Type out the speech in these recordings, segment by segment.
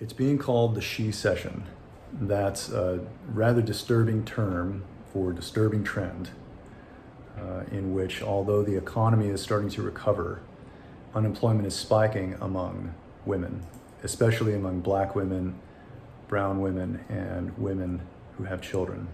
It's being called the Shesession. That's a rather disturbing term for a disturbing trend in which, although the economy is starting to recover, unemployment is spiking among women, especially among Black women, brown women, and women who have children.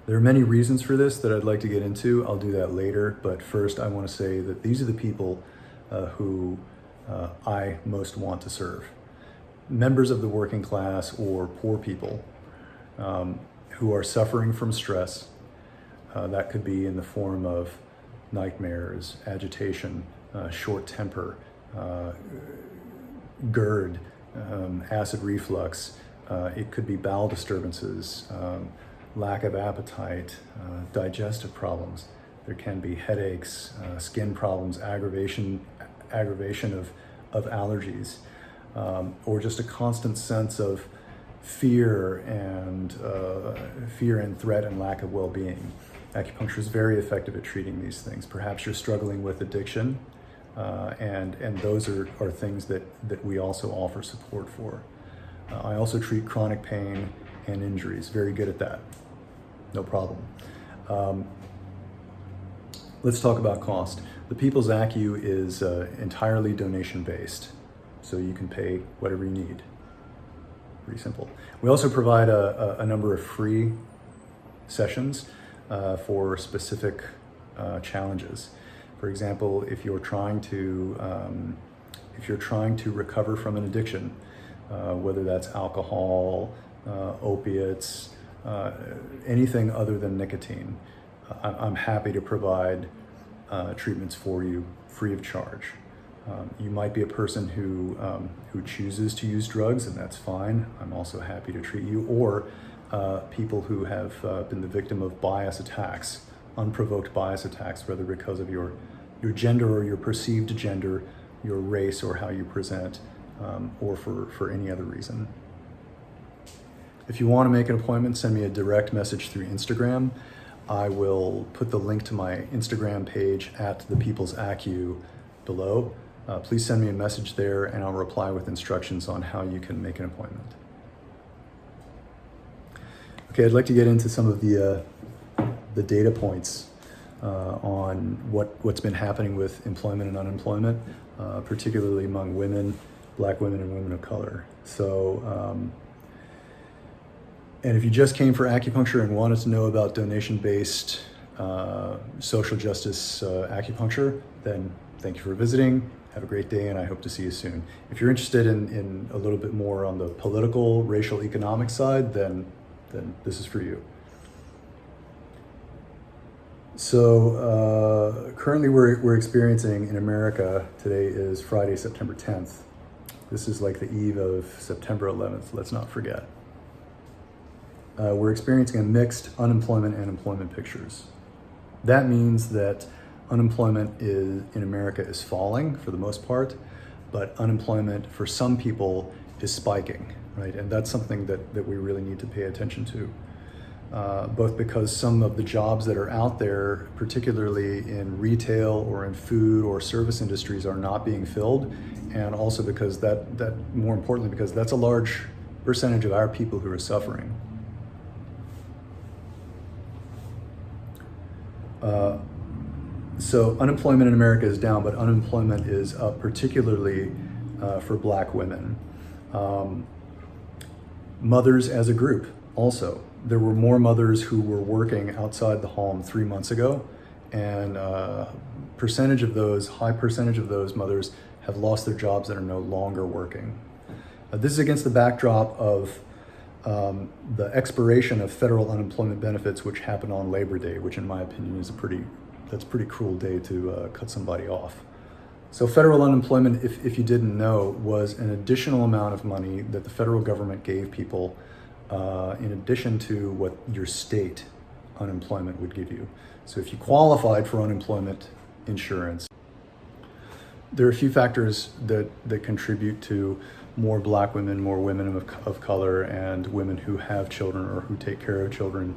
There are many reasons for this that I'd like to get into. I'll do that later, but first I want to say that these are the people who I most want to serve. Members of the working class or poor people who are suffering from stress. That could be in the form of nightmares, agitation, short temper, GERD, acid reflux. It could be bowel disturbances, lack of appetite, digestive problems. There can be headaches, skin problems, aggravation of allergies, or just a constant sense of fear and threat and lack of well-being. Acupuncture is very effective at treating these things. Perhaps you're struggling with addiction, and those are things that we also offer support for. I also treat chronic pain and injuries. Very good at that. No problem. Let's talk about cost. The People's Acu is entirely donation-based, so you can pay whatever you need. Pretty simple. We also provide a number of free sessions for specific challenges. For example, if you're trying to recover from an addiction, whether that's alcohol, opiates, anything other than nicotine, I'm happy to provide treatments for you free of charge. You might be a person who chooses to use drugs, and that's fine. I'm also happy to treat you. Or people who have been the victim of bias attacks, unprovoked bias attacks, whether because of your gender or your perceived gender, your race or how you present, or for any other reason. If you want to make an appointment, send me a direct message through Instagram. I will put the link to my Instagram page at The People's Acu below. Please send me a message there and I'll reply with instructions on how you can make an appointment. Okay, I'd like to get into some of the data points on what's been happening with employment and unemployment, particularly among women, Black women and women of color. So, and if you just came for acupuncture and wanted to know about donation-based social justice acupuncture, then thank you for visiting. Have a great day, and I hope to see you soon. If you're interested in a little bit more on the political, racial, economic side, then this is for you. So currently we're experiencing in America, today is Friday, September 10th. This is like the eve of September 11th, let's not forget. We're experiencing a mixed unemployment and employment pictures. That means that unemployment in America is falling for the most part, but unemployment for some people is spiking, right? And that's something that we really need to pay attention to, both because some of the jobs that are out there, particularly in retail or in food or service industries, are not being filled, and also because that more importantly, because that's a large percentage of our people who are suffering. So unemployment in America is down, but unemployment is up, particularly for Black women. Mothers as a group also. There were more mothers who were working outside the home 3 months ago, and high percentage of those mothers have lost their jobs and are no longer working. This is against the backdrop of the expiration of federal unemployment benefits, which happened on Labor Day, which in my opinion is a pretty cruel day to cut somebody off. So federal unemployment, if you didn't know, was an additional amount of money that the federal government gave people in addition to what your state unemployment would give you. So if you qualified for unemployment insurance, there are a few factors that contribute to more Black women, more women of color, and women who have children or who take care of children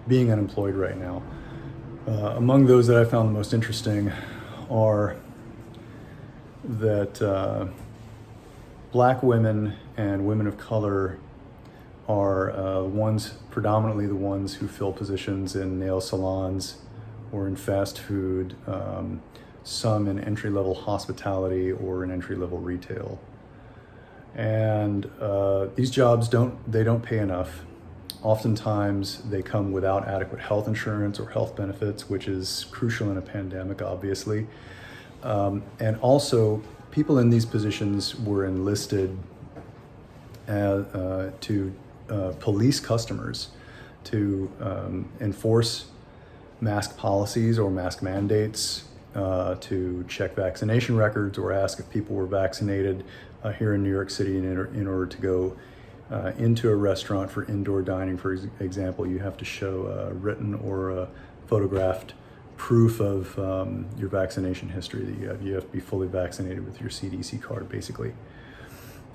being unemployed right now. Among those that I found the most interesting are that Black women and women of color are predominantly the ones who fill positions in nail salons or in fast food, some in entry-level hospitality or in entry-level retail. And these jobs don't pay enough. Oftentimes they come without adequate health insurance or health benefits, which is crucial in a pandemic, obviously. And also, people in these positions were enlisted to police customers, to enforce mask policies or mask mandates, to check vaccination records or ask if people were vaccinated here in New York City. In order to go into a restaurant for indoor dining, for example, you have to show a written or a photographed proof of your vaccination history that you have to be fully vaccinated with your CDC card, basically.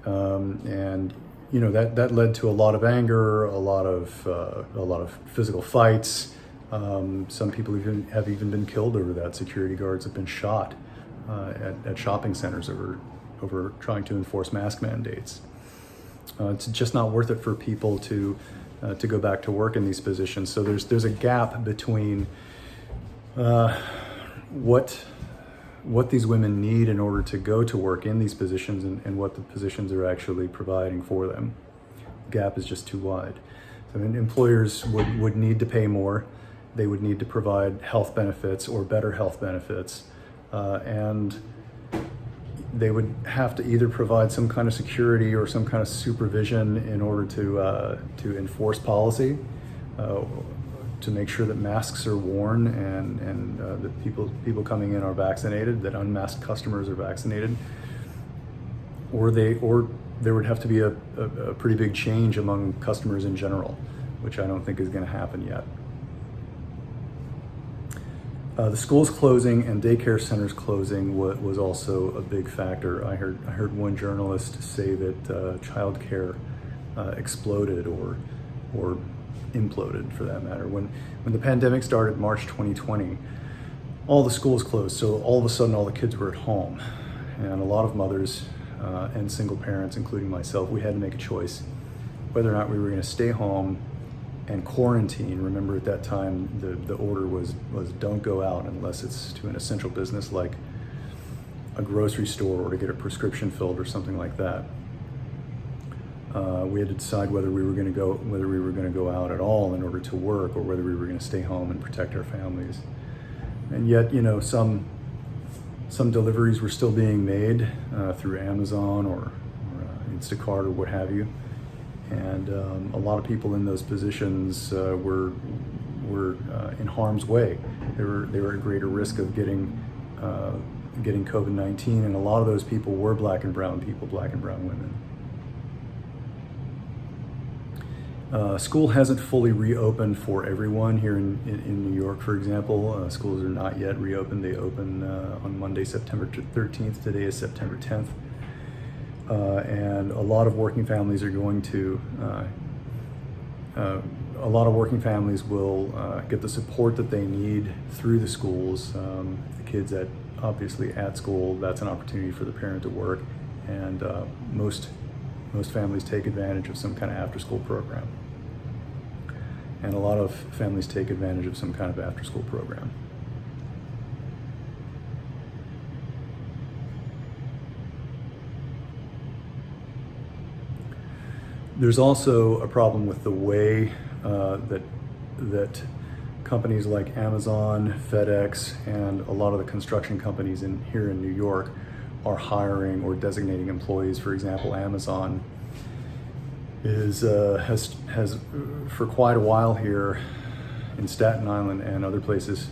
And that led to a lot of anger, a lot of physical fights. Some people have even been killed over that. Security guards have been shot at shopping centers over trying to enforce mask mandates. It's just not worth it for people to go back to work in these positions. So there's a gap between what these women need in order to go to work in these positions and what the positions are actually providing for them. The gap is just too wide. So employers would need to pay more. They would need to provide health benefits or better health benefits, and they would have to either provide some kind of security or some kind of supervision in order to enforce policy, to make sure that masks are worn and that people coming in are vaccinated, that unmasked customers are vaccinated, or there would have to be a pretty big change among customers in general, which I don't think is going to happen yet. The schools closing and daycare centers closing was also a big factor. I heard one journalist say that childcare exploded or imploded, for that matter. When the pandemic started, March 2020, all the schools closed. So all of a sudden, all the kids were at home, and a lot of mothers and single parents, including myself, we had to make a choice whether or not we were going to stay home and quarantine. Remember, at that time, the order was don't go out unless it's to an essential business like a grocery store or to get a prescription filled or something like that. We had to decide whether we were going to go out at all in order to work, or whether we were going to stay home and protect our families. And yet, some deliveries were still being made through Amazon or Instacart or what have you. And a lot of people in those positions were in harm's way. They were at greater risk of getting COVID-19, and a lot of those people were black and brown people, black and brown women. School hasn't fully reopened for everyone here in New York, for example. Schools are not yet reopened. They open on Monday, September 13th. Today is September 10th. And a lot of working families will get the support that they need through the schools. The kids obviously at school, that's an opportunity for the parent to work, and most families take advantage of some kind of after-school program. And a lot of families take advantage of some kind of after-school program. There's also a problem with the way that companies like Amazon, FedEx, and a lot of the construction companies here in New York are hiring or designating employees. For example, Amazon has for quite a while here in Staten Island and other places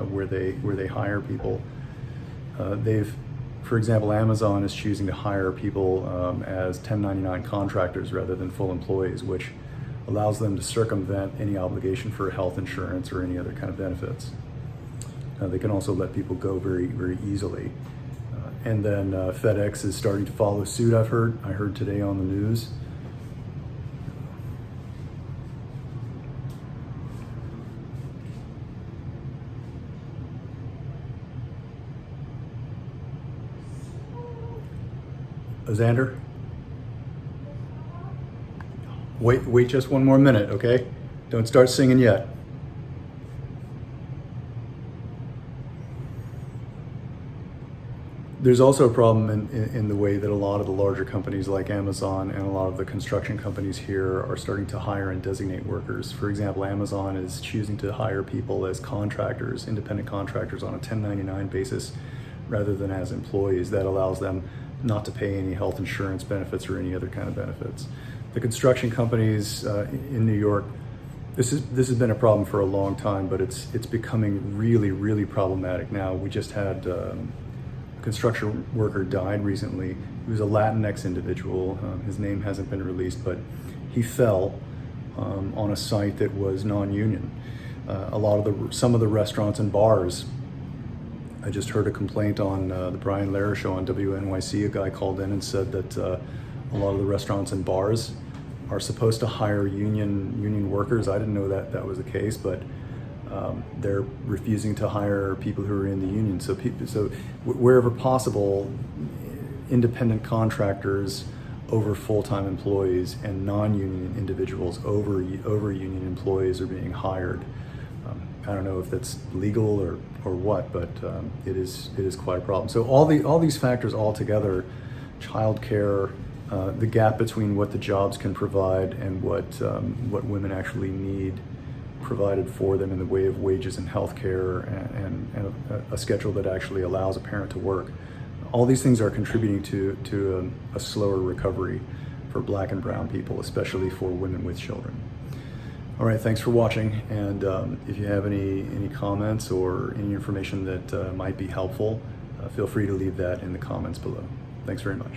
where they hire people. For example, Amazon is choosing to hire people as 1099 contractors rather than full employees, which allows them to circumvent any obligation for health insurance or any other kind of benefits. They can also let people go very, very easily. And then FedEx is starting to follow suit, I heard today on the news. Xander? Wait just one more minute, okay? Don't start singing yet. There's also a problem in the way that a lot of the larger companies like Amazon and a lot of the construction companies here are starting to hire and designate workers. For example, Amazon is choosing to hire people as contractors, independent contractors on a 1099 basis rather than as employees. That allows them not to pay any health insurance benefits or any other kind of benefits. The construction companies in New York, this has been a problem for a long time, but it's becoming really problematic now. We just had a construction worker died recently. He was a Latinx individual. His name hasn't been released, but he fell on a site that was non-union. Some of the restaurants and bars. I just heard a complaint on the Brian Lehrer show on WNYC. A guy called in and said that a lot of the restaurants and bars are supposed to hire union workers. I didn't know that was the case, but they're refusing to hire people who are in the union. So wherever possible, independent contractors over full-time employees and non-union individuals over union employees are being hired. I don't know if that's legal or what, but it is quite a problem. So all these factors all together, childcare, the gap between what the jobs can provide and what women actually need provided for them in the way of wages and health care and a schedule that actually allows a parent to work. All these things are contributing to a slower recovery for Black and brown people, especially for women with children. All right, thanks for watching, and if you have any comments or any information that might be helpful, feel free to leave that in the comments below. Thanks very much.